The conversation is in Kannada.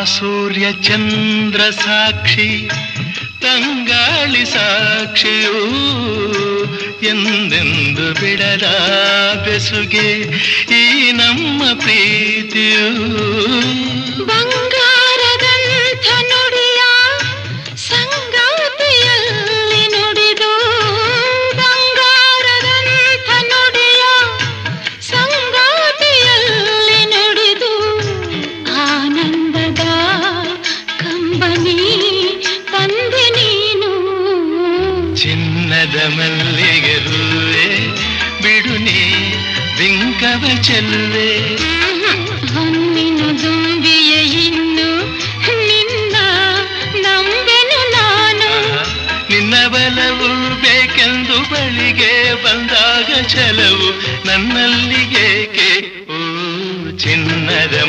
ಸೂರ್ಯ ಚಂದ್ರ ಸಾಕ್ಷಿ ತಂಗಾಳಿ ಸಾಕ್ಷಿಯೂ ಎಂದೆಂದು ಬಿಡದ ಬೆಸುಗೆ ಈ ನಮ್ಮ ಪ್ರೀತಿಯೂ ಬಂಗಾರದಂಥ ನುಡಿಯ ಸಂಗಾತಿಯಲ್ಲಿ ನುಡಿದು ಬಂಗಾರದಂಥ ನುಡಿಯ ಸಂಗಾತಿಯಲ್ಲಿ ನುಡಿದು ಆನಂದದ ಕಂಬನಿ ತಂದೆ ನೀನು ಚಿನ್ನದ ಮಲ್ಲಿಗೆ ಹೂವೆ ಬಿಡು ನೀ ಬಿಂಕವ ಚೆಲ್ಲುವೆ ಹೊನ್ನಿನ ದುಂಬಿಯ ಇನ್ನು ನಿನ್ನ ನಂಬೆನು ನಾನು ನಿನ್ನ ಬಲವು ಬೇಕೆಂದು ಬಳಿಗೆ ಬಂದಾಗ ಛಲವು ನನ್ನಲ್ಲಿ